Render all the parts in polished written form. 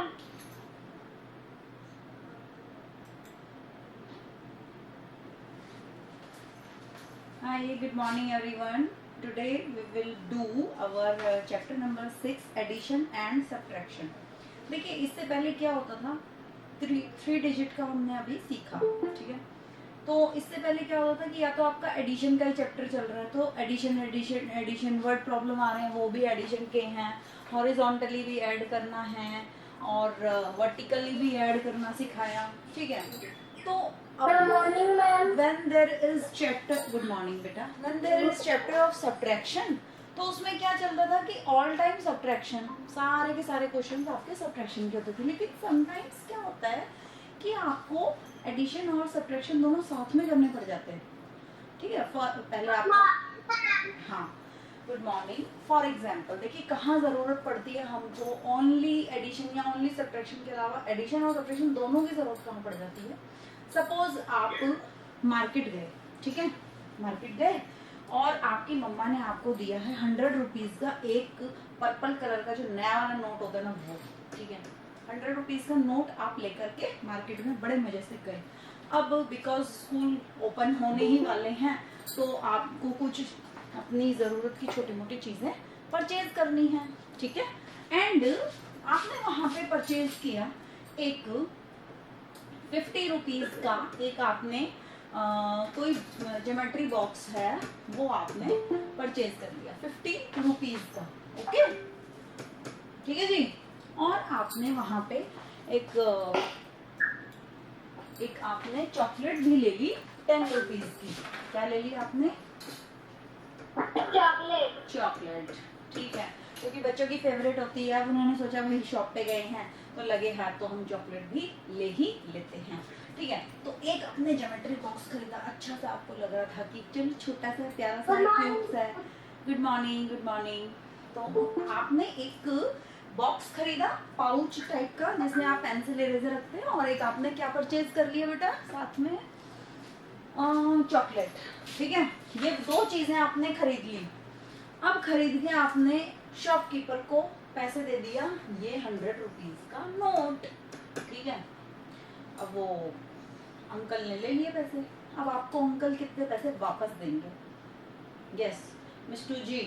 Hi, good morning everyone. Today we will do our chapter number 6 addition and subtraction. देखिए इससे पहले क्या होता था, थ्री डिजिट का हमने अभी सीखा, ठीक है। तो इससे पहले क्या होता था कि या तो आपका एडिशन का ही चैप्टर चल रहा है, तो एडिशन वर्ड प्रॉब्लम आ रहे हैं, वो भी एडिशन के हैं, हॉरिजॉन्टली भी ऐड करना है और वर्टिकली भी ऐड करना सिखाया, ठीक है। तो Good morning, ma'am. when there is chapter, good morning बेटा, when there is chapter of subtraction, तो उसमें क्या चलता था कि ऑल टाइम सब्ट्रैक्शन, सारे के सारे क्वेश्चन आपके सब्ट्रैक्शन के होते थे। लेकिन समटाइम्स क्या होता है कि आपको एडिशन और सब्ट्रैक्शन दोनों साथ में करने पड़ जाते हैं, ठीक है। पहले आप, हाँ गुड मॉर्निंग। फॉर एग्जाम्पल देखिए कहाँ जरूरत पड़ती है हमको ओनली एडिशन या ओनली सब्ट्रैक्शन के अलावा एडिशन और सब्ट्रैक्शन दोनों की जरूरत कहाँ पड़ जाती है। सपोज आप मार्केट गए, ठीक है, मार्केट गए और आपकी मम्मा ने आपको दिया है 100 रुपीज का एक पर्पल कलर का जो नया वाला नोट होता है ना वो, ठीक है। 100 रुपीज का नोट आप लेकर के मार्केट में बड़े मजे से गए। अब बिकॉज स्कूल ओपन होने ही वाले हैं तो आपको कुछ अपनी जरूरत की छोटी मोटी चीजें परचेज करनी है, ठीक है। एंड आपने वहां पे परचेज किया एक 50 रुपीज का एक आपने कोई ज्योमेट्री बॉक्स है वो आपने परचेज कर लिया 50 रुपीज का, ओके, ठीक है जी। और आपने वहां पे एक आपने चॉकलेट भी ले ली 10 रुपीज की। क्या ले ली आपने? चॉकलेट, ठीक है, क्योंकि बच्चों की फेवरेट होती है। अब उन्होंने सोचा भाई शॉप पे गए हैं तो लगे हाथ तो हम चॉकलेट भी ले ही लेते हैं, ठीक है। तो एक अपने ज्योमेट्री बॉक्स खरीदा, अच्छा सा आपको लग रहा था कि चल छोटा सा प्यारा सा क्यूट सा है। Good morning, good morning. तो आपने एक बॉक्स खरीदा पाउच टाइप का जिसमें आप पेंसिल इरेजर रखते हैं, और एक आपने क्या परचेज कर लिया बेटा साथ में? चॉकलेट, ठीक है। ये दो चीजें आपने खरीद ली। अब खरीद के आपने शॉपकीपर को पैसे दे दिया, ये 100 रुपीज का नोट, ठीक है। अब वो अंकल ने ले लिए पैसे। अब आपको अंकल कितने पैसे वापस देंगे? यस मिस्टर जी।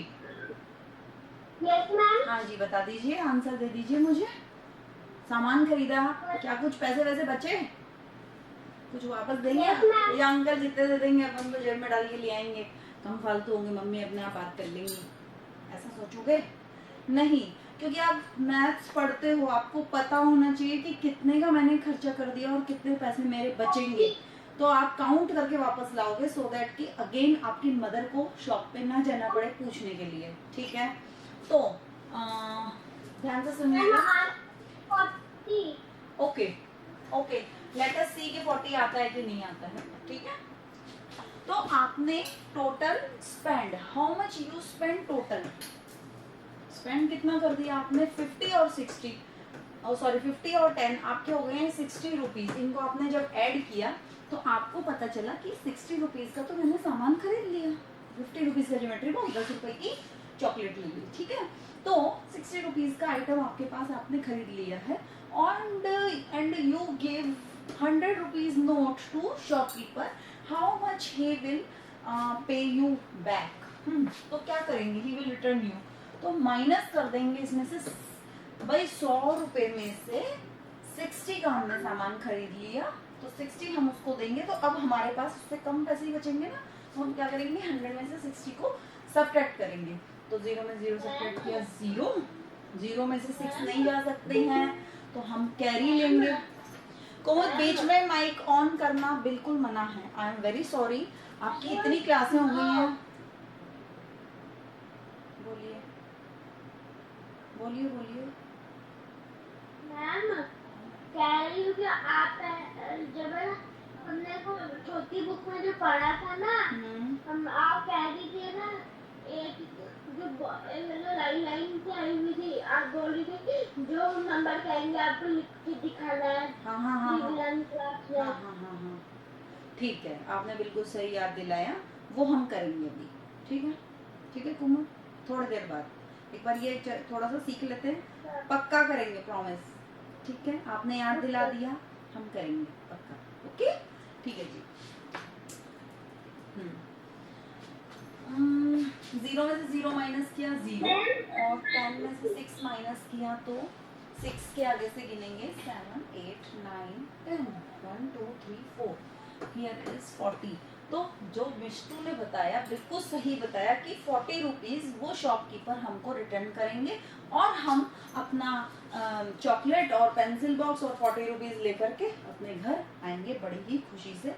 Yes, ma'am. हाँ जी बता दीजिए, आंसर दे दीजिए मुझे। सामान खरीदा, क्या कुछ पैसे वैसे बचे? कुछ वापस देंगे? Yes, ma'am. या अंकल जितने दे देंगे अपन तो जेब में डाल के ले आएंगे, कम फालतू होंगे, मम्मी अपने आप बात कर लेंगी, ऐसा सोचोगे? नहीं, क्योंकि आप मैथ्स पढ़ते हो, आपको पता होना चाहिए कि कितने का मैंने खर्चा कर दिया और कितने पैसे मेरे बचेंगे। तो आप काउंट करके वापस लाओगे सो दैट कि अगेन आपकी मदर को शॉप पे ना जाना पड़े पूछने के लिए, ठीक है। तो ध्यान से सुनिएगा। ओके ओके, लेट अस सी कि 40 आता है कि नहीं आता है, ठीक है। तो आपने total spend, how much you spend total, spend कितना कर दिया आपने? 50 और 60, सॉरी 50 और 10 आपके हो गए हैं 60 रुपीज। इनको आपने जब ऐड किया तो आपको पता चला कि 60 रुपीज का तो मैंने सामान खरीद लिया। 50 रुपीज का ज्योमेट्री बॉक्स, 10 रुपए की चॉकलेट ले ली, ठीक है। तो 60 रुपीज का आइटम आपके पास आपने खरीद लिया है, and you give 100 rupees note to shopkeeper, how much he will pay you back? तो क्या करेंगे? ही विल रिटर्न यू, तो माइनस कर देंगे इसमें से भाई 100 रुपए में से 60 का हमने सामान खरीद लिया तो 60 हम उसको देंगे, तो अब हमारे पास उससे कम पैसे ही बचेंगे ना। तो हम क्या करेंगे? 100 में से 60 को सब्ट्रैक्ट करेंगे। तो 0 में 0 सब्ट्रैक्ट किया 0, 0 में से 6 नहीं जा सकते हैं तो हम कैरी लेंगे। कोमल बीच में माइक ऑन करना बिल्कुल मना है, आई एम वेरी सॉरी। आपकी इतनी क्लासें हो गई हैं, बोलिए बोलिए बोलिए। मैम कह रही हूँ कि आप जब हमने को छोटी बुक में जो पढ़ा था ना, हम आप कह रही थी ना एक जो लाइन से आई हुई थी, आप बोल रही थी जो नंबर कहेंगे आपको लिख के दिखाना है। हाँ, ठीक है, आपने बिल्कुल सही याद दिलाया, वो हम करेंगे अभी, ठीक है, ठीक है कुमार। थोड़ी देर बाद एक बार ये थोड़ा सा सीख लेते हैं, पक्का करेंगे, प्रॉमिस। ठीक है, आपने याद दिला दिया, हम करेंगे पक्का। ओके ठीक है जी। 0 में से 0 माइनस किया 0, और 10 में से 6 माइनस किया तो 6 के आगे से गिनेंगे 7 8 9 10 1 2 3 4, हियर इज 40। तो जो विष्णु ने बताया बिल्कुल सही बताया कि 40 रुपीज वो शॉपकीपर हमको रिटर्न करेंगे, और हम अपना चॉकलेट और पेंसिल बॉक्स और 40 रुपीज लेकर के अपने घर आएंगे बड़ी ही खुशी से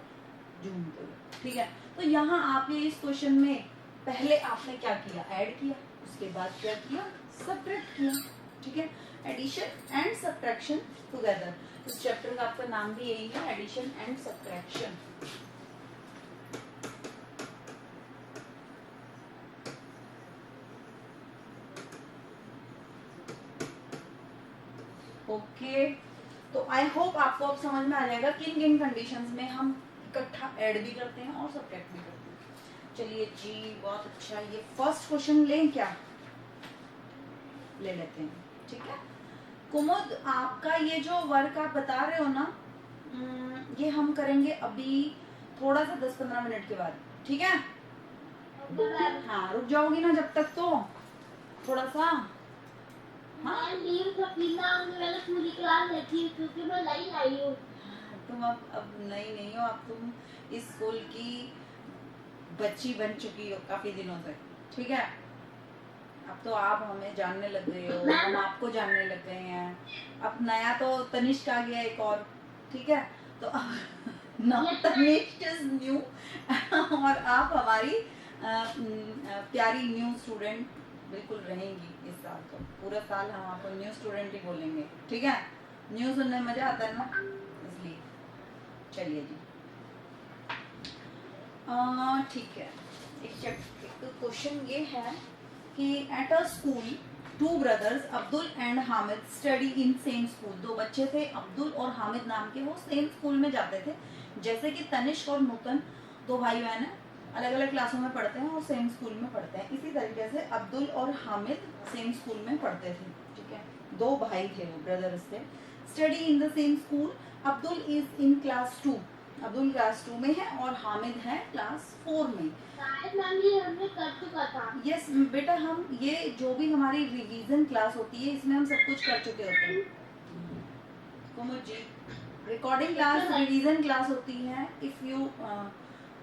झूमते हुए। ठीक है, तो यहाँ आपने इस क्वेश्चन में पहले आपने क्या किया, ऐड किया, उसके बाद क्या किया, सब्ट्रैक्ट किया। ठीक है, एडिशन एंड सब्ट्रैक्शन टुगेदर। इस चैप्टर का आपका नाम भी यही है, एडिशन एंड सब्ट्रैक्शन। ओके, तो आई होप आपको अब समझ में आ जाएगा किन किन कंडीशंस में हम इकट्ठा ऐड भी करते हैं और सब्ट्रैक्ट भी करते हैं। चलिए जी, बहुत अच्छा। ये फर्स्ट क्वेश्चन लें क्या, ले लेते हैं। ठीक है, कुमुद आपका ये जो वर्क आप बता रहे हो ना, ये हम करेंगे अभी थोड़ा सा 10-15 मिनट के बाद। ठीक है, हाँ रुक जाओगी ना जब तक, तो थोड़ा सा। हाँ लीव तो पीना मैंने पूरी क्लास देखी क्योंकि मैं नई आई हूँ। तुम अब नई नहीं हो, अब तुम इस स्कूल की बच्ची बन चुकी हो काफी दिनों से। ठीक है, अब तो आप हमें जानने लग गए हो, हम आपको जानने लग गए हैं। अब नया तो तनिष्क आ गया एक और। ठीक है, तो तनिष्क इज न्यू और आप हमारी प्यारी न्यू स्टूडेंट बिल्कुल रहेंगी इस साल। तो पूरा साल हम आपको न्यू स्टूडेंट ही बोलेंगे। ठीक है, न्यू सुनने में मजा आता है ना, इसलिए। चलिए जी, ठीक है। एक क्वेश्चन ये है कि at a school 2 brothers Abdul and Hamid study in same school. 2 बच्चे थे, अब्दुल और हामिद नाम के, वो सेम स्कूल में जाते थे। जैसे कि तनिष्क और नूतन 2 भाई बहन हैं, अलग अलग क्लासों में पढ़ते हैं और सेम स्कूल में पढ़ते हैं। इसी तरीके से अब्दुल और हामिद सेम स्कूल में पढ़ते थे। ठीक है, 2 भाई थे, वो ब्रदर्स थे। Study in the same school, Abdul is in class 2, Abdul class 2 में है और हामिद है क्लास 4 में। हमने कर चुका था। यस बेटा, हम ये जो भी हमारी रिवीजन क्लास होती है इसमें हम सब कुछ कर चुके होते हैं। Kumud ji, recording class revision class होती है। If you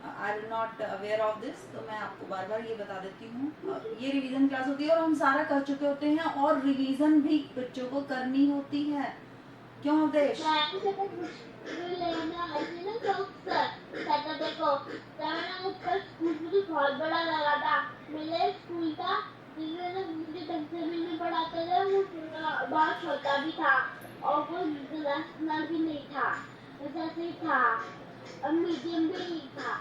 are not aware of this, तो मैं आपको बार बार ये बता देती हूँ, ये रिवीजन क्लास होती है और हम सारा कर चुके होते हैं, और रिवीजन भी बच्चों को करनी होती है। क्यों अवधेश? बहुत बड़ा लगा था मेरे स्कूल का, मुझे ढंग से भी नहीं पढ़ाते थे, वो बहुत छोटा भी था और वो भी नहीं था, जैसे ही था, और मीडियम भी नहीं था।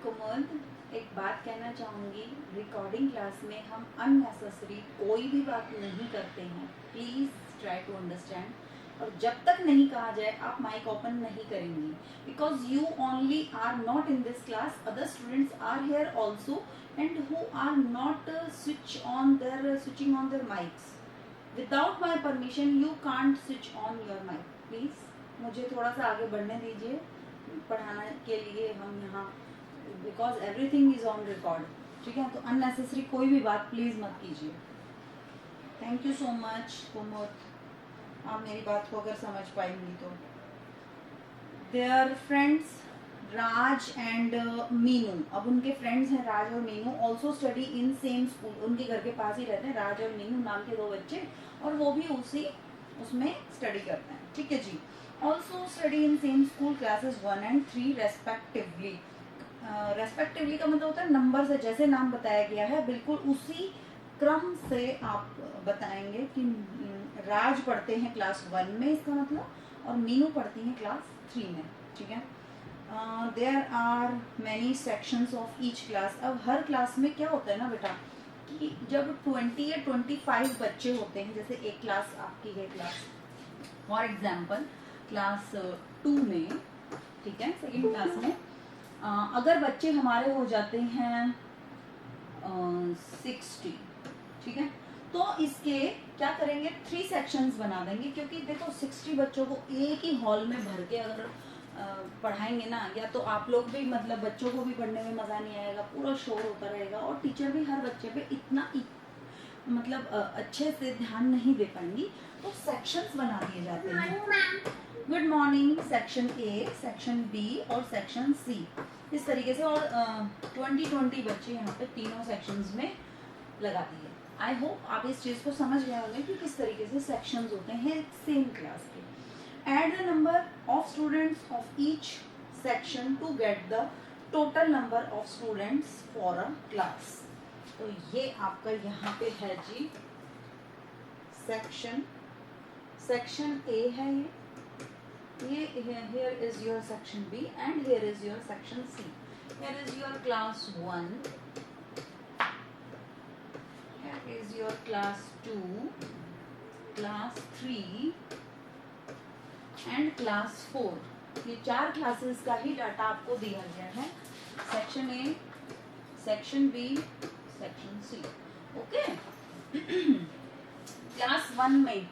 कुमुद, एक बात कहना चाहूंगी, रिकॉर्डिंग क्लास में हम अननेसेसरी कोई भी बात नहीं करते हैं। Please try to understand. और जब तक नहीं कहा जाए आप माइक ओपन नहीं करेंगी, because you only are not in this class, other students are here also and who are not switching on their mics. Without my permission you can't switch on your mic. Please मुझे थोड़ा सा आगे बढ़ने दीजिए पढ़ाने के लिए हम यहाँ, because everything is on record. ठीक है, तो अननेसेसरी कोई भी बात प्लीज मत कीजिए। थैंक यू सो मच कुमुद, आप मेरी बात को अगर समझ पाएंगी तो। Their friends Raj and Meenu, अब उनके फ्रेंड्स हैं राज और Meenu, also study in same school. उनके घर के पास ही रहते हैं राज और मीनू नाम के 2 बच्चे, और वो भी उसमें स्टडी करते हैं। ठीक है जी, also study in same school classes 1 and 3 respectively. Respectively का मतलब होता है नंबर से, जैसे नाम बताया गया है बिल्कुल उसी क्रम से आप बताएंगे कि राज पढ़ते हैं क्लास 1 में, इसका मतलब, और मीनू पढ़ती हैं क्लास 3 में। ठीक है, there are many sections of each class. अब हर क्लास में क्या होता है ना बेटा, कि जब 20 या 25 बच्चे होते हैं, जैसे एक क्लास आपकी है क्लास फॉर एग्जाम्पल क्लास 2 में, ठीक है, सेकेंड क्लास में अगर बच्चे हमारे हो जाते हैं 60, ठीक है, तो इसके क्या करेंगे, 3 सेक्शंस बना देंगे, क्योंकि देखो 60 बच्चों को एक ही हॉल में भर के अगर पढ़ाएंगे ना, या तो आप लोग भी मतलब बच्चों को भी पढ़ने में मज़ा नहीं आएगा, पूरा शोर होता रहेगा, और टीचर भी हर बच्चे पे इतना मतलब अच्छे से ध्यान नहीं दे पाएंगी। तो सेक्शंस बना दिए जाते हैं। Good morning, section A, section B और सेक्शन सी, इस तरीके से। और 20 बच्चे यहाँ पे तीनों सेक्शंस में लगा दिए। आई होप आप इस चीज़ को समझ गए होंगे कि किस तरीके से सेक्शंस होते हैं सेम क्लास के। Add the number of students of each section to get the total number of students for a class. तो ये आपका यहाँ पे है जी सेक्शन A है ये here is your section B and here is your section C. Here is your class 1, here is your class 2, class 3 and class 4। ये 4 classes का ही डाटा आपको दिया गया है, section A, section B, section C. Okay. Class 1 में,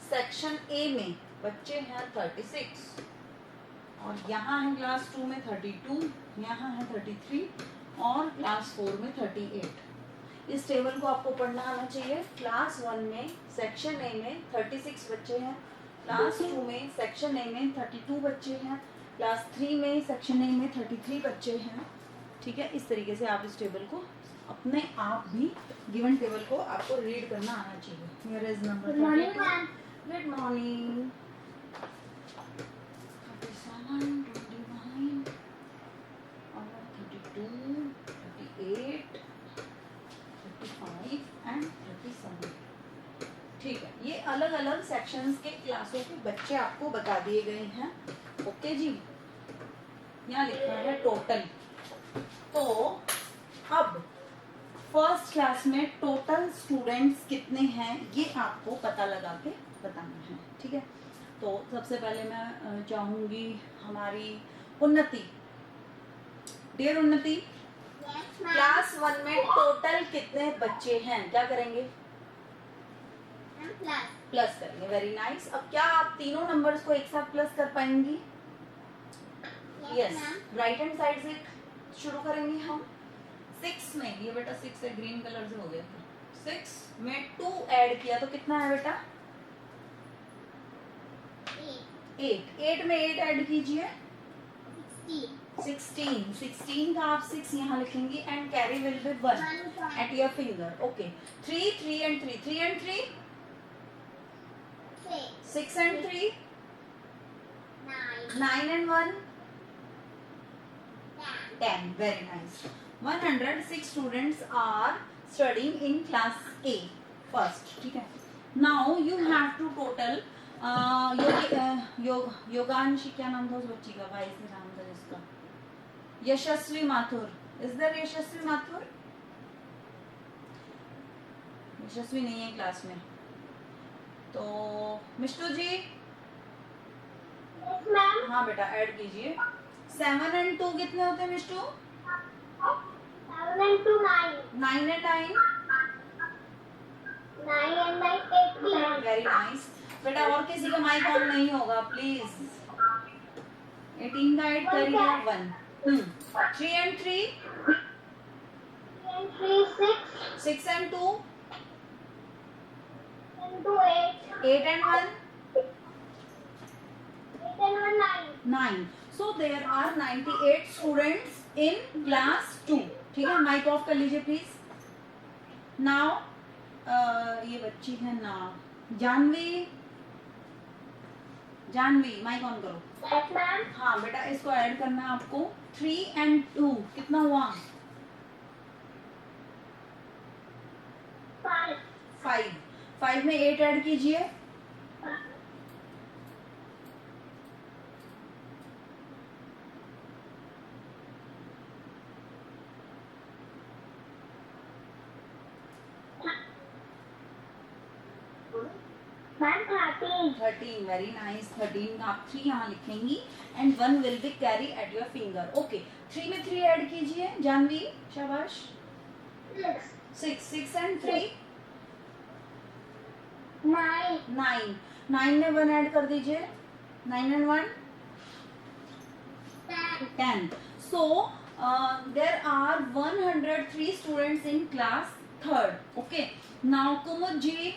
section A में बच्चे हैं 36, और यहाँ है क्लास 2 में 32, यहाँ है 33, और क्लास 4 में 38। इस टेबल को आपको पढ़ना आना चाहिए। क्लास 1 में सेक्शन ए में 36 बच्चे हैं, क्लास 2 में सेक्शन ए में 32 बच्चे हैं, क्लास 3 में सेक्शन ए में 33 बच्चे हैं। ठीक है, इस तरीके से आप इस टेबल को अपने आप भी गिवन टेबल को आपको रीड करना आना चाहिए। Here is number 32। Good morning. 37, 29 और 32, 38, 35 एंड 37। ठीक है, ये अलग अलग सेक्शंस के क्लासों के बच्चे आपको बता दिए गए हैं। ओके जी, यहाँ लिखा है टोटल। तो अब फर्स्ट क्लास में टोटल स्टूडेंट्स कितने हैं ये आपको पता लगा के बताना है। ठीक है, तो सबसे पहले मैं चाहूंगी हमारी उन्नति। डियर उन्नति, क्लास 1 में टोटल कितने बच्चे हैं, क्या करेंगे? प्लस करेंगे। Very nice. अब क्या आप तीनों नंबर्स को एक साथ प्लस कर पाएंगी? यस। राइट हैंड साइड से शुरू करेंगे हम। 6 में, ये बेटा 6 है, ग्रीन कलर से हो गया। 6 में 2 ऐड किया तो कितना है बेटा? 8 में 8 ऐड कीजिए 16 का आप 6 यहाँ लिखेंगे and carry will be 1 eight your finger. Okay. 3 and 3 6 and 3 9 and 1 10. Very nice. 106 students are studying in class A first. ठीक है, now you have to total योगांशी, क्या नाम था उस बच्ची का, भाई से नाम था जिसका, यशस्वी माथुर। इज देयर यशस्वी माथुर? यशस्वी नहीं है क्लास में, तो मिष्टू जी। हाँ बेटा, ऐड कीजिए। 7 and 2 कितने होते हैं Mishtu? 7 and 2 9 9 and 9 9 and 9 18। Very nice बेटा। और किसी का माइक ऑन नहीं होगा प्लीज। 18 का ऐड करिए 1। 3 and 3 6 and 2 8 and 1 9। So there are 98 students in class 2। ठीक है, माइक ऑफ कर लीजिए प्लीज। नाउ ये बच्ची है ना जानवी, माइक ऑन करो। हाँ बेटा, इसको ऐड करना है आपको। 3 and 2 कितना हुआ? 5 में 8 ऐड कीजिए। मैम 13। Very nice. 13 का आप 3 यहाँ लिखेंगी and 1 will be carry at your finger. Okay, 3 में 3 ऐड कीजिए जानवी, शाबाश। 6 and 3 9 9 9 में 1 ऐड कर दीजिए, 9 and 1 10. So there are 103 students in class 3rd. Okay, now Kumud ji,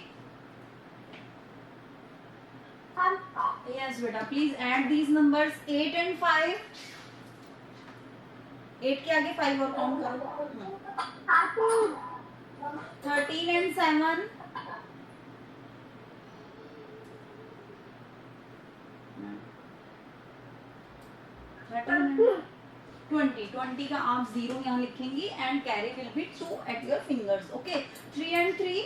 yes beta, please add these numbers 8 and 5. 8 के आगे 5 और काउंट करो. 13 and 7. 20 का आप 0 यहाँ लिखेंगी and carry will be 2 at your fingers. Okay, 3 and 3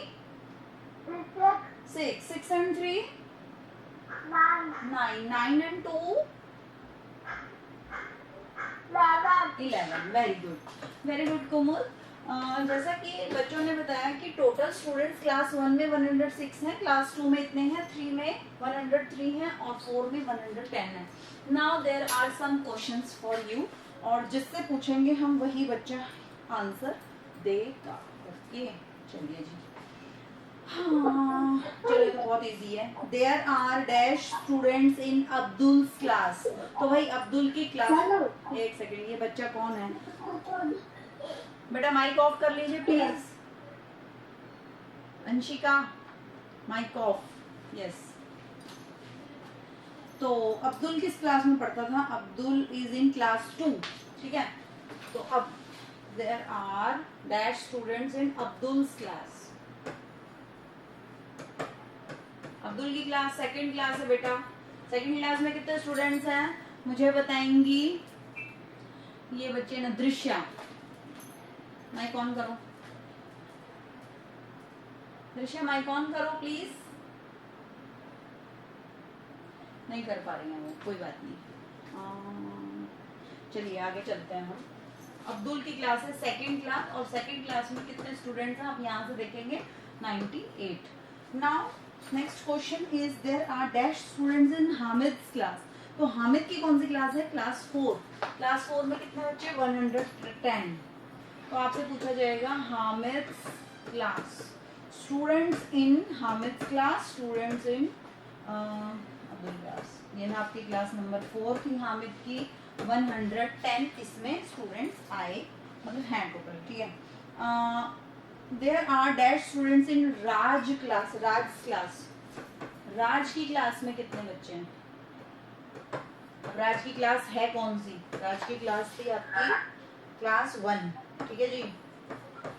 6, 6 and 3 9, 9 and 2 11. Very good कोमल. जैसा कि बच्चों ने बताया कि टोटल स्टूडेंट्स क्लास 1 में 106 हैं, क्लास 2 में इतने हैं, 3 में 103 हैं और 4 में 110 हैं. Now there are some questions for you, और जिससे पूछेंगे हम वही बच्चा आंसर देगा. ओके, चलिए जी. हाँ, चलिए तो बहुत इजी है. There are dash students in Abdul's class. तो भाई अब्दुल की क्लास, एक सेकेंड, ये बच्चा कौन है बेटा? माइक ऑफ कर लीजिए please. Anshika, mic off. Yes. तो अब्दुल किस क्लास में पढ़ता था? Abdul is in class 2. ठीक है, तो अब there are dash students in Abdul's class. Abdul की क्लास 2nd क्लास है बेटा. 2nd क्लास में कितने स्टूडेंट्स हैं मुझे बताएंगी ये बच्चे ना. दृश्या, माइक ऑन करो. दृश्या माइक ऑन करो प्लीज. नहीं कर पा रही हैं वो, कोई बात नहीं. चलिए आगे चलते हैं हम. अब्दुल की क्लास है 2nd क्लास, और 2nd क्लास में कितने स्टूडेंट्स हैं आप यहाँ से देखेंगे 98. Now next question is there are dash students in Hamid's class. तो हामिद की कौन सी क्लास है? क्लास 4. क्लास 4 में कितने बच्चे? 110. तो आपसे पूछा जाएगा Hamid's class, students in Hamid's class, students in Abdul class. ये है आपकी क्लास नंबर 4 थी हामिद की. 110 इसमें स्टूडेंट्स आए, मतलब हैं टोटल. ठीक है. There are dash students in Raj class. Raj class, Raj की क्लास में कितने बच्चे हैं? राज की क्लास है कौन सी? राज की क्लास थी आपकी क्लास 1. ठीक है जी.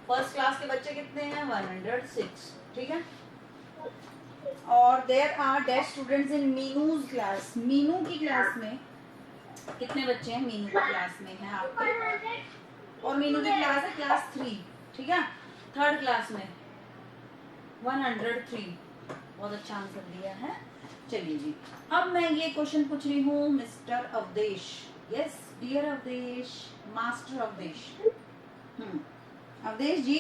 1st क्लास के बच्चे कितने हैं? 106. ठीक है. और there are dash students in Meenu's class. Meenu की क्लास में कितने बच्चे हैं? मीनू की क्लास में है आपके, और मीनू की क्लास है क्लास 3. ठीक है. 3rd क्लास में 103. बहुत अच्छा आंसर दिया है. चलिए जी, अब मैं ये क्वेश्चन पूछ रही हूँ mister Awadhesh. Yes dear Awadhesh, master Awadhesh. Awadhesh ji,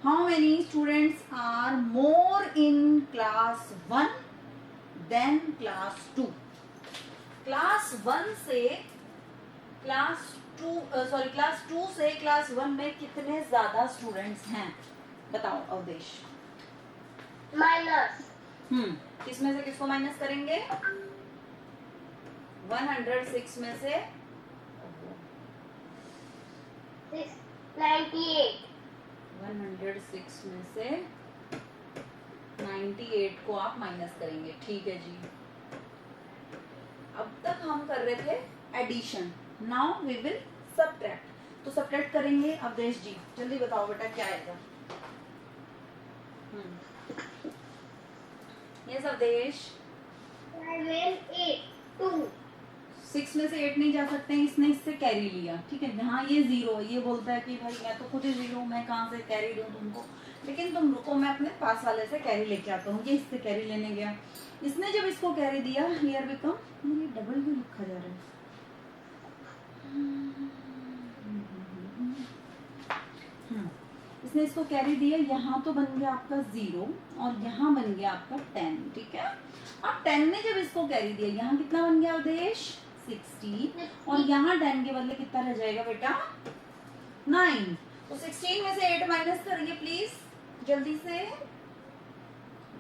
how many students are more in class 1 than class 2? Class 1 से क्लास 2 से क्लास 1 में कितने ज्यादा स्टूडेंट्स हैं? बताओ अवधेश. माइनस. किसमें से किसको माइनस करेंगे? 106 में से 98. 106 में से 98 को आप माइनस करेंगे. ठीक है जी. अब तक हम कर रहे थे addition, now we will subtract. तो सबट्रैक्ट करेंगे. अवधेश जी जल्दी बताओ बेटा क्या आएगा. यस अवधेश. 7, 8, 2. 6 में से 8 नहीं जा सकते हैं, इसने इससे कैरी लिया. ठीक है. यहाँ ये 0 है, ये बोलता है कि भाई मैं तो खुद ही 0, मैं कहाँ से कैरी दूँ तुमको. लेकिन तुम रुको, मैं अपने पास वाले से कैरी लेके आता हूँ. ये इससे कैरी लेने गया, इसने जब इसको कैरी दिया, हियर बिकम, ये डबल भी लिखा जा रहा है. इसने इसको कैरी दिया, यहाँ तो बन गया आपका 0 और यहाँ बन गया आपका 10. ठीक है. अब 10 ने जब इसको कैरी दिया, यहाँ कितना बन गया अवधेश? 60. और यहाँ 10 के बदले कितना रह जाएगा बेटा? 9. तो 16 में से 8 माइनस करिए प्लीज जल्दी से.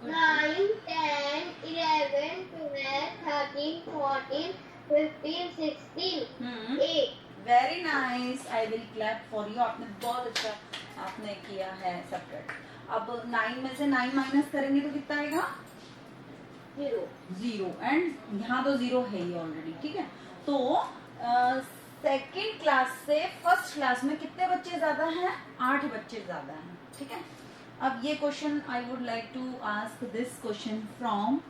9, 10, 11, 12, 13, 14, 15, 16, 8. Very nice, I will clap for you. आपने बहुत अच्छा आपने किया है सब्ट्रैक्ट। अब 9 में से 9 माइनस करेंगे तो कितना आएगा? 0. 0। एंड यहाँ तो 0 है ही ऑलरेडी, ठीक है। तो सेकेंड क्लास से फर्स्ट क्लास में कितने बच्चे ज्यादा हैं? 8 बच्चे ज्यादा हैं, ठीक है। अब ये question I would like to ask this question from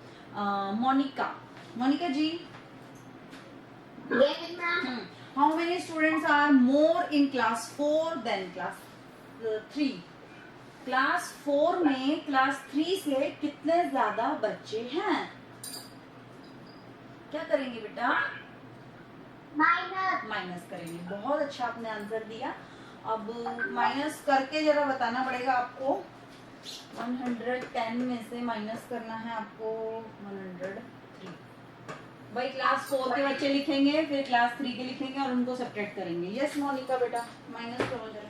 Monika. Monika ji, Yes, ma'am. How many students are more in class 4 than class 3? Class 4 में क्लास 3 से कितने ज्यादा बच्चे हैं? क्या करेंगे बेटा? Minus. माइनस करेंगे। बहुत अच्छा आपने आंसर दिया। अब माइनस करके जरा बताना पड़ेगा आपको। 110 में से माइनस करना है आपको 103। भाई क्लास 4 के बच्चे लिखेंगे, फिर क्लास 3 के लिखेंगे और उनको सब्ट्रैक्ट करेंगे। यस मोनिका बेटा, माइनस करो जरा।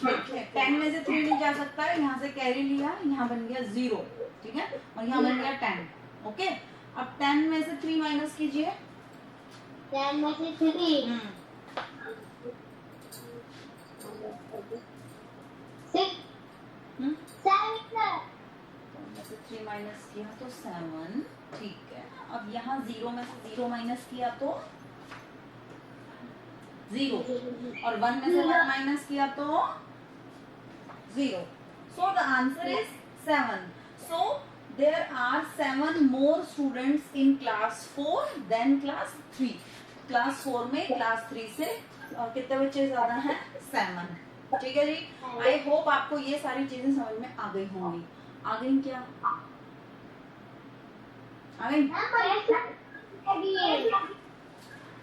देखिए 10 में से 3 नहीं जा सकता है, यहाँ से कैरी लिया, यहाँ बन गया 0, ठीक है, और यहाँ बन गया 10। ओके, अब 10 में से 3 माइनस कीजिए। 10 में से 3. 6. 7. में से 3 माइनस किया तो 7, ठीक है। अब यहाँ 0 में से 0 माइनस किया तो 0, और 1 में से 1 माइनस किया तो 0। So the answer is 7। So there are 7 more students in class 4 than class 3। Class 4 में क्लास 3 से कितने बच्चे ज्यादा हैं? 7, ठीक है जी। आई होप आपको ये सारी चीजें समझ में आ गई होंगी। आ गई क्या? आ गई?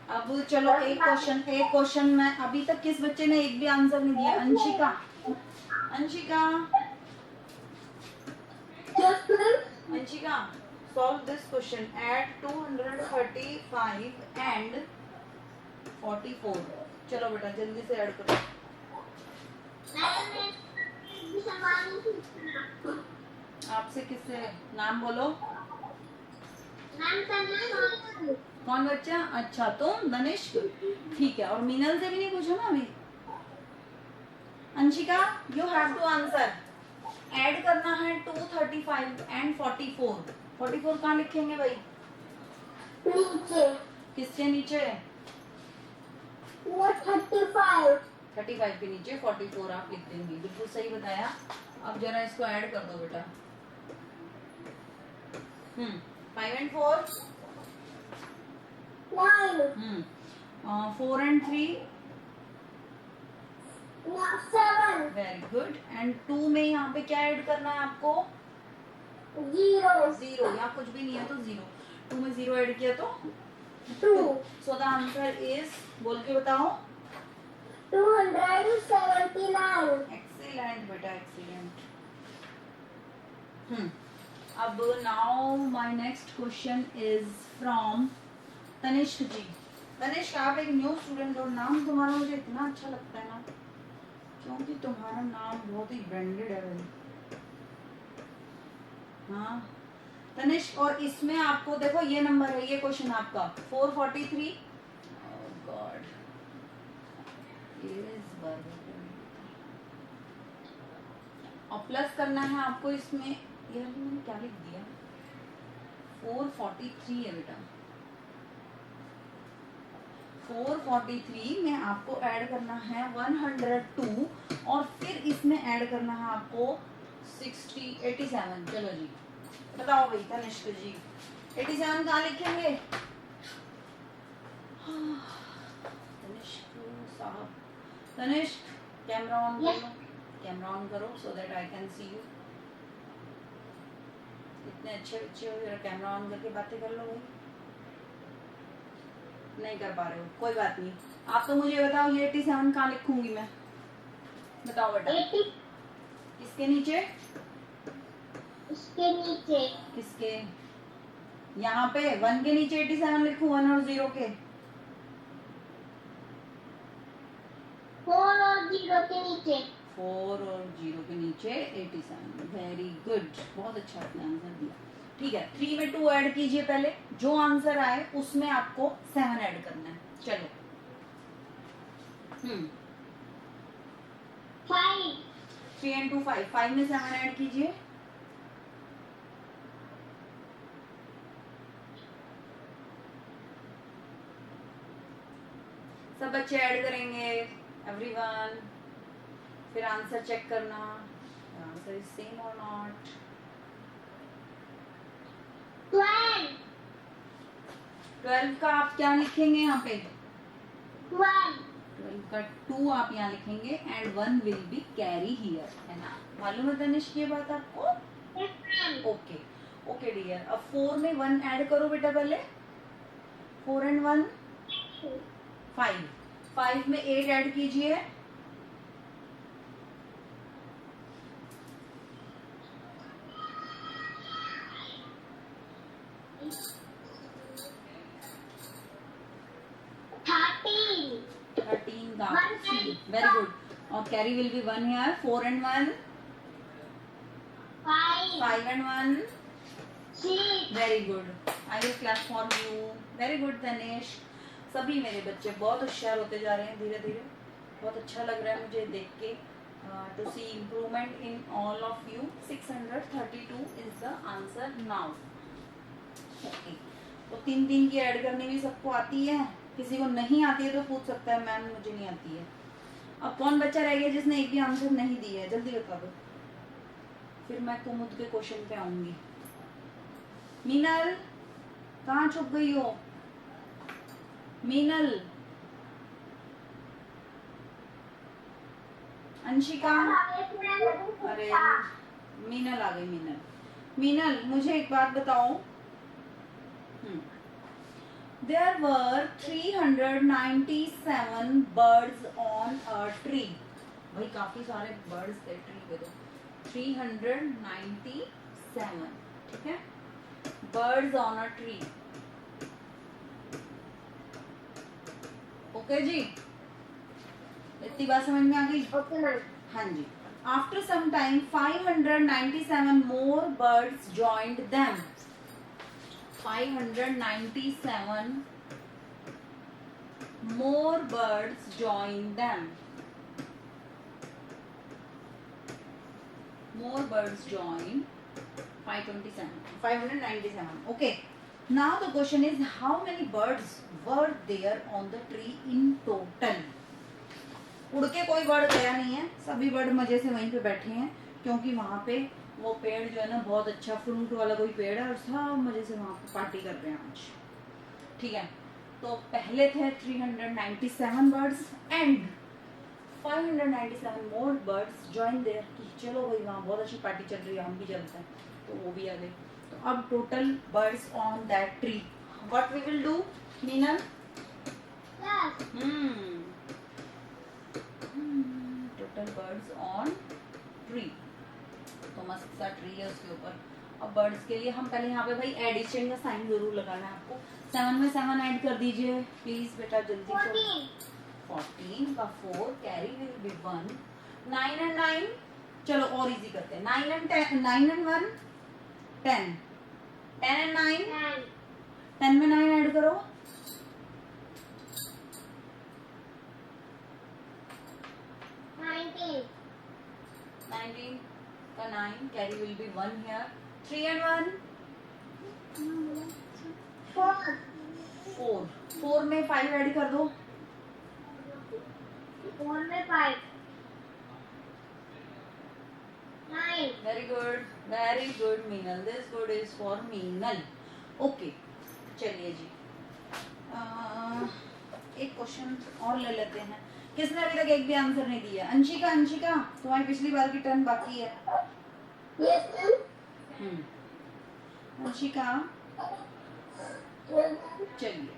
अब चलो एक क्वेश्चन में अभी तक किस बच्चे ने एक भी आंसर नहीं दिया? Anshika, Anshika, Anshika, solve this question. Add 235 and 44. चलो बेटा जल्दी से ऐड करो। आपसे किससे? नाम बोलो। कौन बच्चा? अच्छा तुम तनिष्क, ठीक है। और मीनल से भी नहीं पूछा ना अभी? Anshika, you have to answer. Add करना है 235 एंड 44। 44 कहाँ लिखेंगे भाई? नीचे। किसके नीचे? 35. 35 के नीचे 44 आप लिख देंगे। बिल्कुल सही बताया। अब जरा इसको ऐड कर दो बेटा। 5 and 4, 9. 4 and 3, 7. Very good. And 2 में यहाँ पे क्या ऐड करना है आपको? 0. 0, या कुछ भी नहीं है तो 0। 2 में 0 ऐड किया तो 2. सो द आंसर इज, बोल के बताओ। 279. एक्सीलेंट बेटा, एक्सीलेंट। अब now my next question is from Tanishk ji. Tanishk, आप एक न्यू स्टूडेंट और नाम तुम्हारा मुझे इतना अच्छा लगता है ना, क्योंकि तुम्हारा नाम बहुत ही ब्रांडेड है भाई। हाँ तनिष्क, और इसमें आपको देखो ये नंबर है, ये क्वेश्चन आपका 443। गॉड, और प्लस करना है आपको इसमें। यार मैंने क्या लिख दिया? 443 है बेटा। 443 में आपको ऐड करना है 102, और फिर इसमें ऐड करना है आपको 87। चलो जी बताओ भाई तनिष्क जी, 87 कहाँ लिखेंगे? तनिष्क साहब, तनिष्क कैमरा ऑन करो, कैमरा ऑन करो so that I can see you. इतने अच्छे बच्चे हो, जरा कैमरा ऑन करके बातें कर लो भाई। नहीं कर पा रहे हो, कोई बात नहीं। आप तो मुझे बताओ ये 87 कहाँ लिखूंगी मैं? बताओ बेटा। 80. किसके नीचे? इसके नीचे। किसके? यहाँ पे 1 के नीचे 87 लिखूं, 1 और 0 के? 4 और 0 के नीचे। 4 और 0 के नीचे 87। वेरी गुड, बहुत अच्छा आपने आंसर दिया। ठीक है, 3 में 2 ऐड कीजिए पहले, जो आंसर आए उसमें आपको 7 ऐड करना है। चलो 5 3 and 2 5, 5 में 7 ऐड कीजिए। सब बच्चे ऐड करेंगे, एवरीवन। फिर आंसर चेक करना, आंसर इज सेम और नॉट। 12 12 का आप क्या लिखेंगे यहाँ पे? 12 12 का 2 आप यहाँ लिखेंगे and 1 will be carry here, है ना? मालूम है तनिष्क ये बात आपको? Okay okay dear. अब 4 में 1 ऐड करो बेटा पहले। 4 and 1 5। 5 में 8 ऐड कीजिए। का वेरी गुड। और carry will be 1 here. 4 and 1 5 and 1 6 very good. I will clap for you. Very good Tanish. सभी मेरे बच्चे बहुत होशियार होते जा रहे हैं धीरे धीरे। बहुत अच्छा लग रहा है मुझे देख के, to see improvement in all of you. 632 is the answer now. Okay, तो 3 की ऐड करनी भी सबको आती है? किसी को नहीं आती है तो पूछ सकता है मैम मुझे नहीं आती है। अब कौन बच्चा रह गया जिसने एक भी आंसर नहीं दिया है? जल्दी बता दो, फिर मैं कुमुद के क्वेश्चन पे आऊंगी। मीनल कहाँ छुप गई हो? मीनल, अंशिका, अरे मीनल आ गई। मीनल मुझे एक बात बताओ। There were 397 birds on a tree। भाई काफी सारे बर्ड्स थे ट्री पे तो। 397, ठीक है, birds on a tree. Okay जी, इतनी बात समझ में आ गई? Okay ma'am. हाँ जी। After some time 597 more birds joined them। 597 more birds joined them। More birds joined 597। Okay, now the question is how many birds were there on the tree in total। उड़ के कोई bird गया नहीं है, सभी bird मजे से वहीं पे बैठे हैं, क्योंकि वहां पे वो पेड़ जो है ना बहुत अच्छा फ्रूट वाला कोई पेड़ है और सब मजे से वहां पे पार्टी कर रहे हैं आज। ठीक है, तो पहले थे 397 birds and 597 more birds join there. कि चलो भाई वहाँ बहुत अच्छी पार्टी चल रही है, हम भी चलते हैं, तो वो भी आ गए। तो अब total birds on that tree, what we will do Meenal? Total birds on tree, तो मस्त सा ट्री है उसके ऊपर। अब बर्ड्स के लिए हम पहले यहाँ पे भाई एडिशन का साइन जरूर लगाना है आपको। 7 में 7 ऐड कर दीजिए प्लीज बेटा, जल्दी करो। 14 का 4 कैरी विल बी 1। 9 and 9, चलो और इजी करते हैं। 9 and 10, 9 and 1 10। 10 and 9 10 में 9 ऐड करो। 19 का 9 carry will be 1 here. 3 and 1 4। 4 में 5 ऐड कर दो। 4 में 5 9। Very good Meenal, this good is for Meenal. Okay चलिए जी, एक क्वेश्चन और ले लेते हैं। किसने अभी तक एक भी आंसर नहीं दिया? अंशिका, अंशिका तुम्हारी पिछली बार की टर्न बाकी है। अंशिका चलिए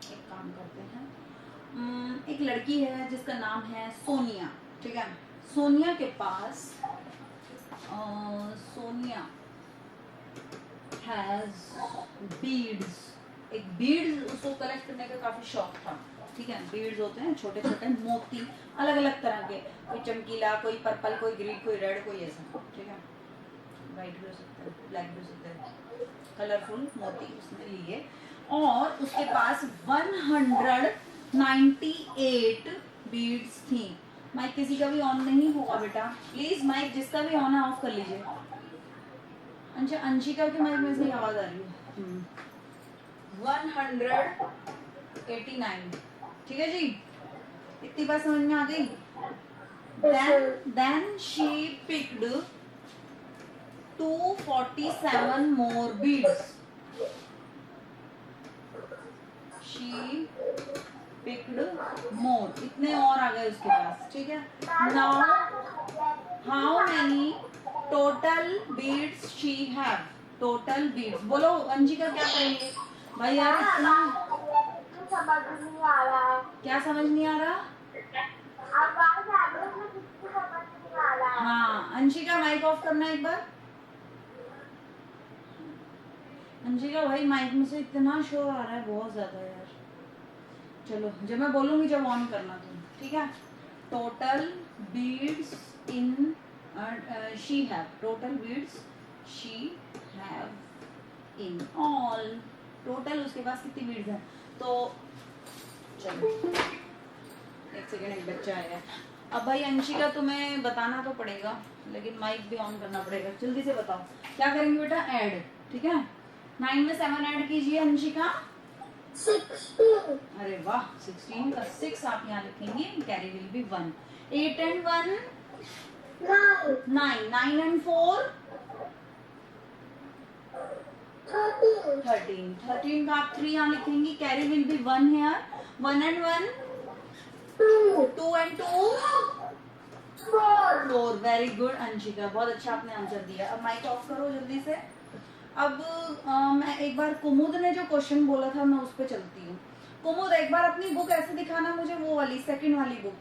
एक काम करते हैं। एक लड़की है जिसका नाम है सोनिया, ठीक है। सोनिया के पास सोनिया हैज बीड्स। एक बीड्स उसको कलेक्ट करने का काफी शौक था, ठीक है, बीड्स होते हैं छोटे छोटे मोती, अलग अलग तरह के, कोई चमकीला, कोई पर्पल, कोई ग्रीन, कोई रेड, कोई ऐसा, ठीक है, वाइट भी हो सकता है, ब्लैक भी हो सकता है, कलरफुल मोती उसने लिए। और उसके पास 198 बीड्स थी। माइक किसी का भी ऑन नहीं होगा बेटा, प्लीज माइक जिसका भी ऑन है ऑफ कर लीजिए। अच्छा, अंशिका के माइक में से आवाज आ रही है। 189, ठीक है जी, इतनी बात समझ में आ गई। then she picked 247 more beads. She picked more, इतने और आ गए उसके पास, ठीक है। Now how many total beads she have? Total beads बोलो अंशिका, क्या करेंगे भाई यार, इतना समझ नहीं आ रहा है। क्या समझ नहीं आ रहा? आवाज आ रही है, मुझे समझ नहीं आ रहा है। हाँ अंशिका, माइक ऑफ करना एक बार। अंशिका भाई माइक में से इतना शोर आ रहा है, बहुत ज्यादा यार। चलो जब मैं बोलूंगी जब ऑन करना तुम, ठीक है। Total beads in she have, total beads she have in all, total उसके पास कितनी बीड्स हैं। तो चलो एक सेकेंड, एक बच्चा आया। अब भाई अंशिका तुम्हें बताना तो पड़ेगा, लेकिन माइक भी ऑन करना पड़ेगा। जल्दी से बताओ क्या करेंगे बेटा, ऐड, ठीक है। 9 में 7 ऐड कीजिए अंशिका। 16। अरे वाह, 16 का 6 आप यहाँ लिखेंगे, carry will be 1। 8 and 1 9, 9 and 4 13, 13 का आप 3 यहाँ लिखेंगी, carry will be 1 here. 1 and 1 2 and 2 4। Very good Anshika, बहुत अच्छा आपने आंसर दिया। अब माइक ऑफ करो जल्दी से। अब मैं एक बार कुमुद ने जो क्वेश्चन बोला था मैं उस पर चलती हूँ। कुमुद एक बार अपनी बुक ऐसे दिखाना मुझे, वो वाली सेकंड वाली बुक।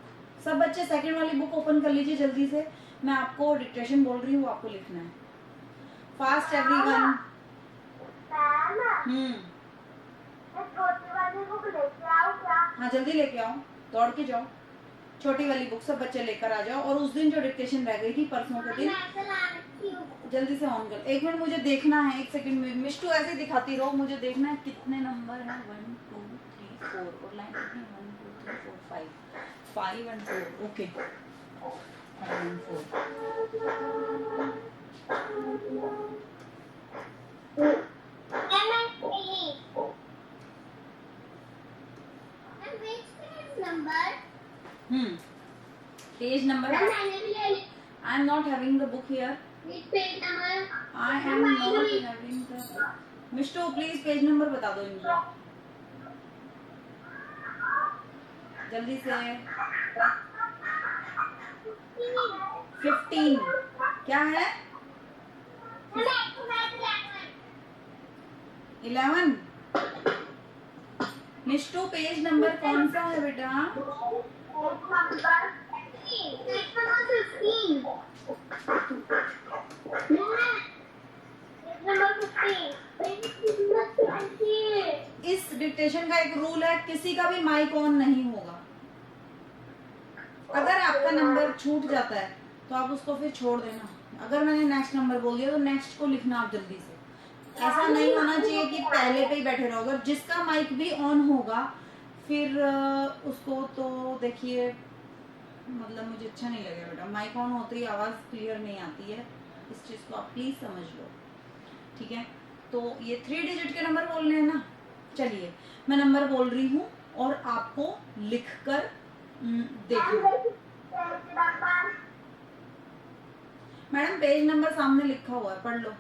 सब बच्चे सेकंड वाली बुक ओपन कर लीजिए जल्दी से। मैं आपको डिक्टेशन बोल रही हूँ, वो आपको लिखना है। Fast everyone. छोटी वाली बुक लेके आओ क्या? हाँ जल्दी लेके आओ, दौड़ के जाओ। छोटी वाली बुक सब बच्चे लेकर आ जाओ। और उस दिन जो डिक्टेशन रह गई थी परसों के दिन, जल्दी से ऑन कर। एक मिनट मुझे देखना है, एक सेकंड में मिष्टू ऐसे दिखाती रहो, मुझे देखना है कितने नंबर है। 1 2 3 4 और line 1 2 3 4 5 5 and 4। Okay 5 and 4। Page number I am not having the book here. I am not having the book. Mishtu please page number बता दो इनको जल्दी से। 15 क्या है? 11। मिष्टू पेज नंबर कौन सा है बेटा? इस डिक्टेशन का एक रूल है, किसी का भी माइक ऑन नहीं होगा। अगर आपका नंबर छूट जाता है तो आप उसको फिर छोड़ देना। अगर मैंने नेक्स्ट नंबर बोल दिया तो नेक्स्ट को लिखना आप जल्दी से। ऐसा नहीं होना चाहिए कि पहले पे ही बैठे रहो। अगर जिसका माइक भी ऑन होगा फिर उसको तो देखिए, मतलब मुझे अच्छा नहीं लगेगा बेटा। माइक ऑन होते ही आवाज़ क्लियर नहीं आती है, इस चीज़ को आप प्लीज़ समझ लो, ठीक है। तो ये 3 डिजिट के नंबर बोलने हैं ना। चलिए मैं नंबर बोल रही हूँ और आपको लिख कर देखो। मैडम पेज नंबर सामने लिखा हुआ है, पढ़ लो।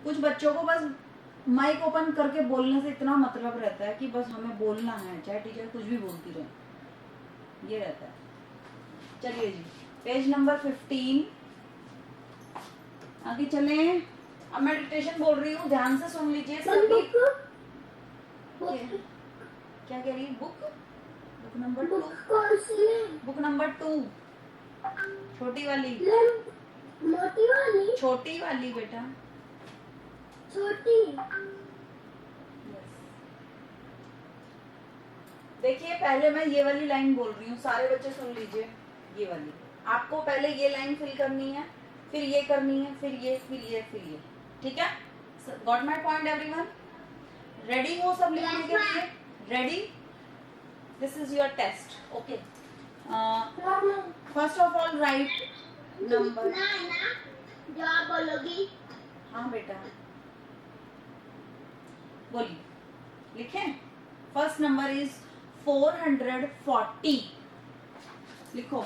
कुछ बच्चों को बस माइक ओपन करके बोलने से इतना मतलब रहता है कि बस हमें बोलना है, चाहे टीचर कुछ भी बोलती रहे, ये रहता है। चलिए जी, पेज नंबर 15 आगे चले। अब मैं डिक्टेशन बोल रही हूँ, ध्यान से सुन लीजिए सभी। क्या कह रही है? Book number 2। बुक नंबर 2 छोटी वाली, मोटी वाली, छोटी वाली बेटा, छोटी। देखिए पहले मैं ये वाली लाइन बोल रही हूँ, सारे बच्चे सुन लीजिए। ये वाली आपको पहले ये लाइन फिल करनी है, फिर ये करनी है, फिर ये, फिर ये, फिर ये। ठीक है, got my point everyone? Ready हो सब लिखने के लिए? Ready? This is your test. Okay, first of all write number. जो आप बोलोगी। हाँ बेटा बोलिए, लिखें। First number is 440। लिखो।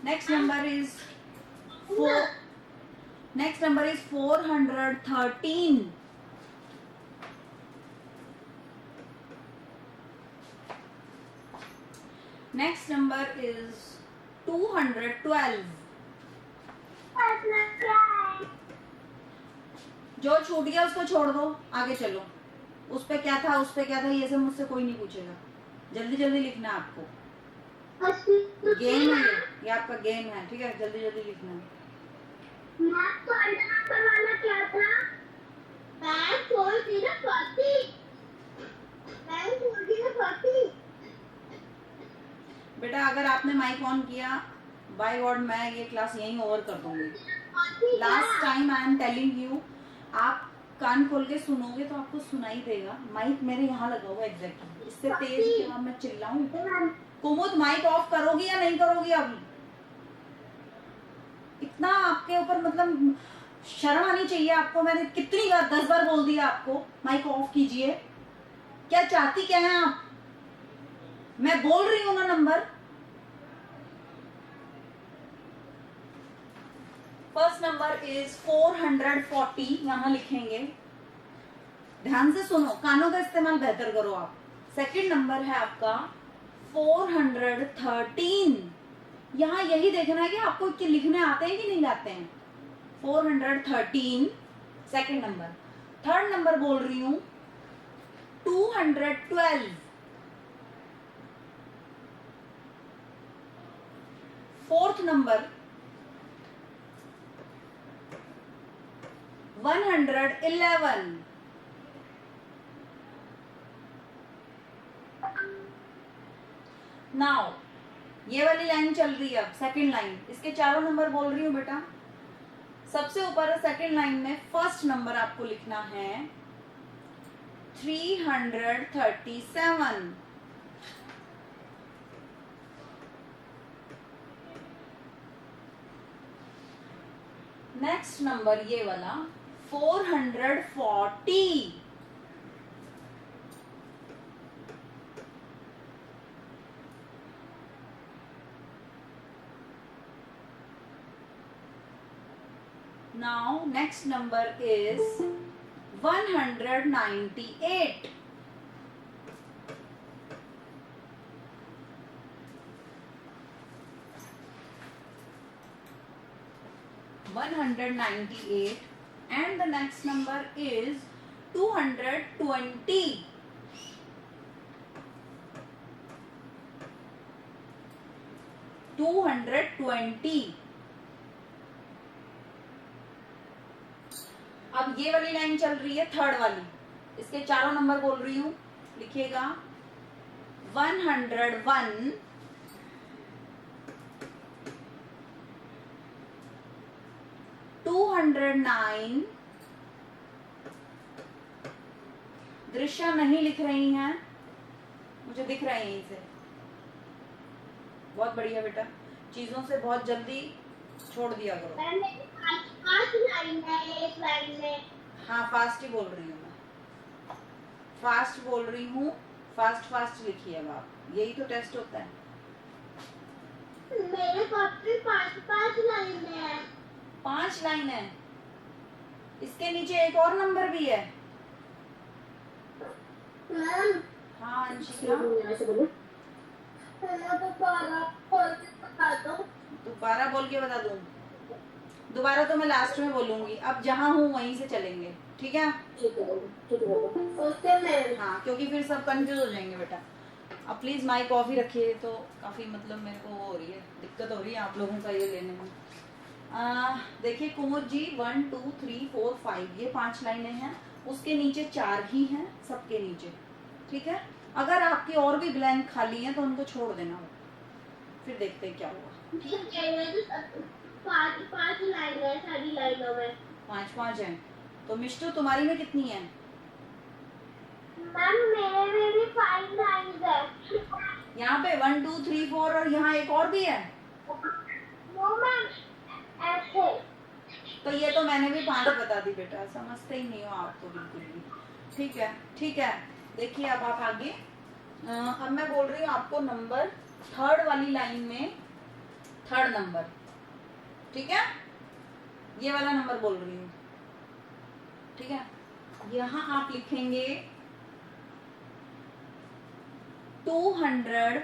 Next number is 413। Next number is 212। जो छूट गया उसको छोड़ दो, आगे चलो। उस पे क्या था, उस पे क्या था, ये सब मुझसे कोई नहीं पूछेगा। जल्दी जल्दी लिखना है आपको। गेम है ये आपका गेम है, ठीक है? जल्दी जल्दी लिखना है। तो नंबर वाला क्या था? बैंक छोड़ दी ना 40। बैंक छोड़ दी ना 40। बेटा अगर आपने माइक ऑन किया, बाय गॉड मैं ये क्लास यहीं ओवर कर दूंगी। Last time I am telling you, आप कान खोल के सुनोगे तो आपको सुनाई देगा। माइक मेरे यहाँ लगा हुआ एग्जैक्टली, इससे तेज क्या मैं चिल्लाऊं? कुमुद माइक ऑफ करोगी या नहीं करोगी? अभी इतना आपके ऊपर मतलब शर्म आनी चाहिए आपको। मैंने कितनी बार, 10 बार बोल दिया आपको माइक ऑफ कीजिए। क्या चाहती क्या है आप? मैं बोल रही हूं ना नंबर। फर्स्ट नंबर इज 440, यहां लिखेंगे। ध्यान से सुनो, कानों का इस्तेमाल बेहतर करो आप। सेकंड नंबर है आपका 413। यहाँ यही देखना है कि आपको लिखने आते हैं कि नहीं आते हैं। 413 सेकंड नंबर। थर्ड नंबर बोल रही हूं 212। Fourth number 111। नाउ ये वाली लाइन चल रही है अब, सेकंड लाइन। इसके चारों नंबर बोल रही हूँ बेटा। सबसे ऊपर सेकंड लाइन में फर्स्ट नंबर आपको लिखना है 337। नेक्स्ट नंबर ये वाला 440। Now next number is 198. And the next number is 220. अब ये वाली लाइन चल रही है थर्ड वाली, इसके चारों नंबर बोल रही हूं, लिखिएगा 101, 209। दृश्य नहीं लिख रही हैं, मुझे दिख रहा है यहीं से। बहुत बढ़िया बेटा, चीजों से बहुत जल्दी छोड़ दिया करो। लाइन है, एक लाइन में। हाँ फास्ट ही बोल रही हूँ मैं, फास्ट बोल रही हूँ। फास्ट लिखिए अब आप, यही तो टेस्ट होता है। मेरे कॉपी 5 लाइन है। 5 लाइन है, इसके नीचे एक और नंबर भी है। हाँ अंशिका, दोबारा बोल के बता दूं? दोबारा तो मैं लास्ट में बोलूंगी, अब जहाँ हूँ वहीं से चलेंगे, ठीक है? हाँ, क्योंकि फिर सब कंफ्यूज हो जाएंगे बेटा। अब प्लीज माइक ऑफ ही रखिए, तो काफी मतलब मेरे को वो हो रही है, दिक्कत हो रही है आप लोगों का ये लेने में। देखिए कुमुद जी 1 2 3 4 5 ये 5 लाइनें हैं, उसके नीचे 4 ही हैं सबके नीचे, ठीक है। अगर आपकी और भी ब्लैंक खाली हैं तो उनको छोड़ देना, फिर देखते हैं क्या हुआ। पांच पांच लाइन है सारी लाइनों में, 5 हैं। तो मिष्टू तुम्हारी में कितनी है? मैम मेरे में भी 5 लाइन्स है। यहाँ पे 1 2 3 4 और यहाँ एक और भी है। वो मैम ऐसे, तो ये तो मैंने भी 5 बता दी बेटा, समझते ही नहीं हो आप तो बिल्कुल भी। ठीक है ठीक है, देखिए अब आप आगे। अब मैं बोल रही हूँ आपको नंबर, थर्ड वाली लाइन में थर्ड नंबर, ठीक है, ये वाला नंबर बोल रही हूँ, ठीक है। यहाँ आप लिखेंगे 218।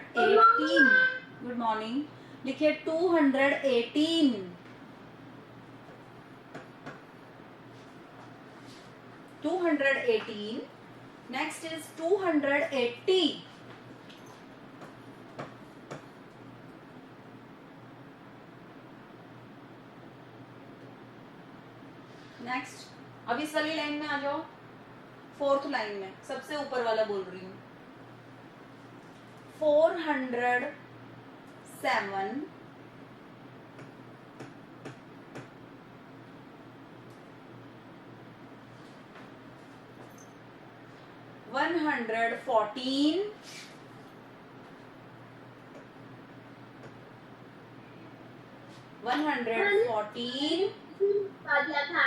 गुड मॉर्निंग, लिखिए 218, 218। Next is 280, next. अब इस वाली लाइन में आ जाओ, फोर्थ लाइन में सबसे ऊपर वाला बोल रही हूँ, 407, 114, 114, आ गया था।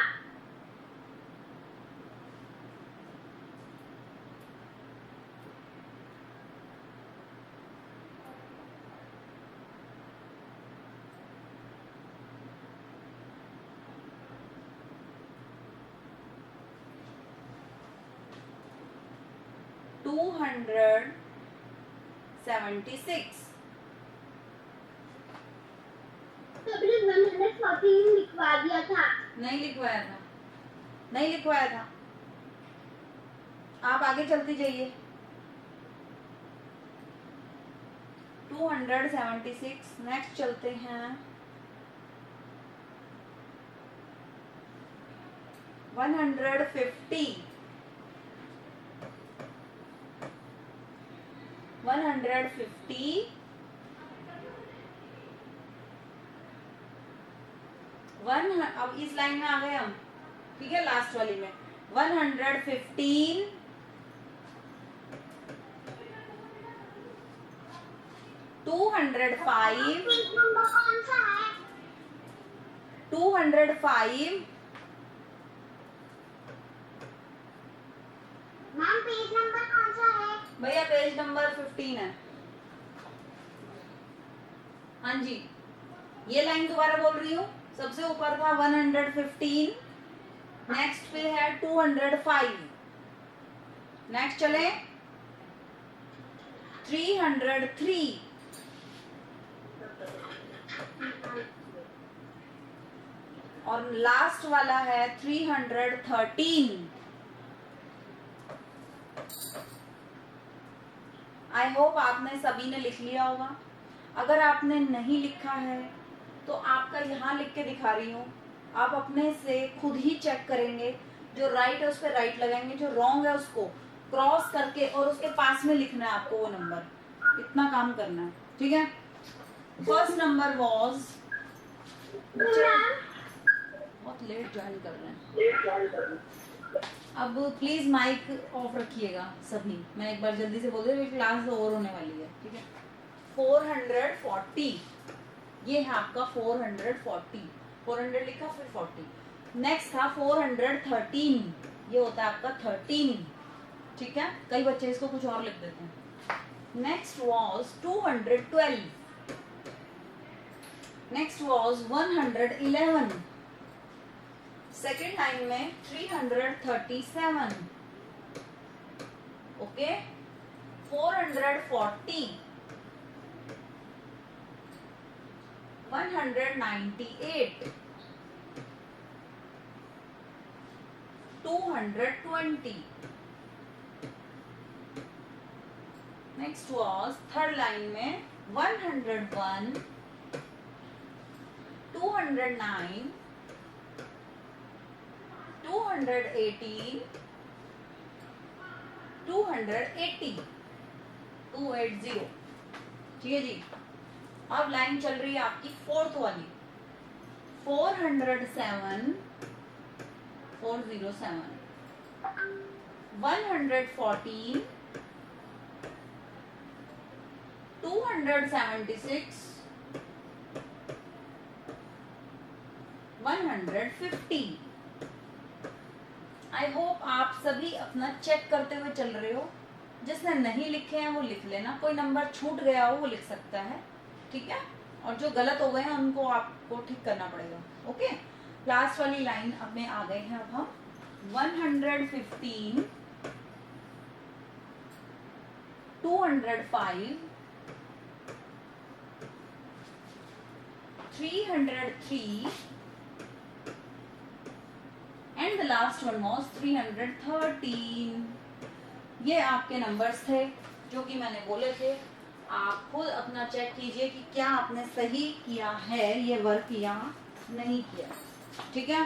276, तो अभी 114 लिखवा दिया था। नहीं लिखवाया था, नहीं लिखवाया था। आप आगे चलती जाइए। 276, नेक्स्ट चलते हैं 150, 150, 1, अब इस लाइन में आ गए हम, ठीक है, लास्ट वाली में 115, 205, नंबर कौन सा है? 205, मैम पेज नंबर कौन सा है? भैया पेज नंबर 15 है। हाँ जी, ये लाइन दोबारा बोल रही हूँ, सबसे ऊपर था 115, नेक्स्ट पे है 205, नेक्स्ट चले 303, और लास्ट वाला है 313। आई होप आपने सभी ने लिख लिया होगा। अगर आपने नहीं लिखा है तो आपका यहाँ लिख के दिखा रही हूँ, आप अपने से खुद ही चेक करेंगे, जो राइट है उस पर राइट लगाएंगे, जो रॉन्ग है उसको क्रॉस करके और उसके पास में लिखना है आपको वो नंबर, इतना काम करना है, ठीक है। फर्स्ट नंबर वॉज, बहुत लेट ज्वाइन कर रहे हैं, अब प्लीज माइक ऑफ रखिएगा सभी, मैं एक बार जल्दी से बोल रही हूँ, क्लास ओवर होने वाली है, ठीक है। 440, ये है आपका 440, 400 लिखा फिर 40। नेक्स्ट था 413, ये होता है आपका 13, ठीक है, कई बच्चे इसको कुछ और लिख देते हैं। Next was 212, next was 111, second line में 337, okay, 440, 198, 220, next was third line में 101, 209, 218, 280, 280। ठीक है जी। अब लाइन चल रही है आपकी फोर्थ वाली, 407, 407, 114, 276, 150। आई होप आप सभी अपना चेक करते हुए चल रहे हो। जिसने नहीं लिखे हैं वो लिख लेना, कोई नंबर छूट गया हो वो लिख सकता है, ठीक है। और जो गलत हो गए हैं उनको आपको ठीक करना पड़ेगा, ओके। लास्ट वाली लाइन अब में आ गए हैं। अब हम 115, 205, 303 and the last one was 313। ये आपके नंबर्स थे जो कि मैंने बोले थे। आप खुद अपना चेक कीजिए कि क्या आपने सही किया है ये वर्क या नहीं किया, ठीक है।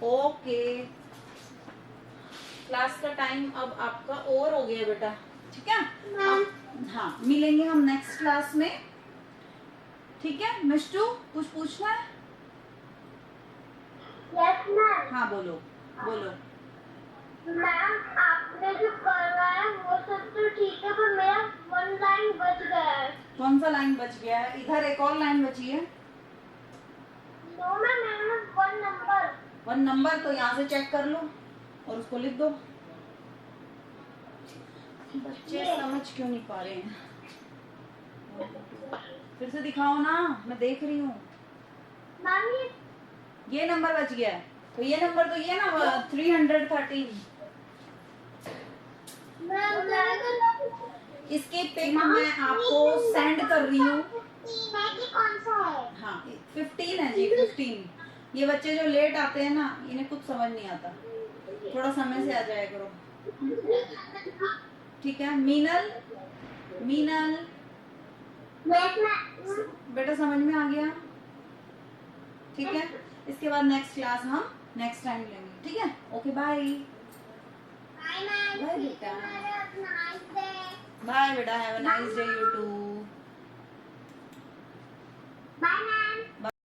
ओके, क्लास का टाइम अब आपका ओवर हो गया बेटा, ठीक है। हाँ, मिलेंगे हम नेक्स्ट क्लास में, ठीक है। मिष्टू कुछ पूछना है? Yes ma'am. हाँ बोलो बोलो। मैम आपने जो करवाया वो सब तो ठीक है, पर मेरा वन लाइन बच गया है। कौन सा लाइन बच गया है? इधर एक और लाइन बची है। No ma'am, one number. One number तो यहाँ से चेक कर लो और उसको लिख दो। बच्चे समझ क्यों नहीं पा रहे हैं? फिर से दिखाओ ना, मैं देख रही हूँ। मामी ये नंबर बच गया है, तो ये नंबर तो ये ना 313। इसकी पिक मैं आपको सेंड कर रही हूँ। कौन सा है? हाँ 15 है जी, 15। ये बच्चे जो लेट आते हैं ना, इन्हें कुछ समझ नहीं आता, थोड़ा समय से आ जाया करो, ठीक है। मीनल, मीनल बेटा समझ में आ गया, ठीक है। इसके बाद नेक्स्ट क्लास हम नेक्स्ट टाइम लेंगे, ठीक है। Okay bye. बाय बेटा, बाय बेटा, have a nice day you too. Bye.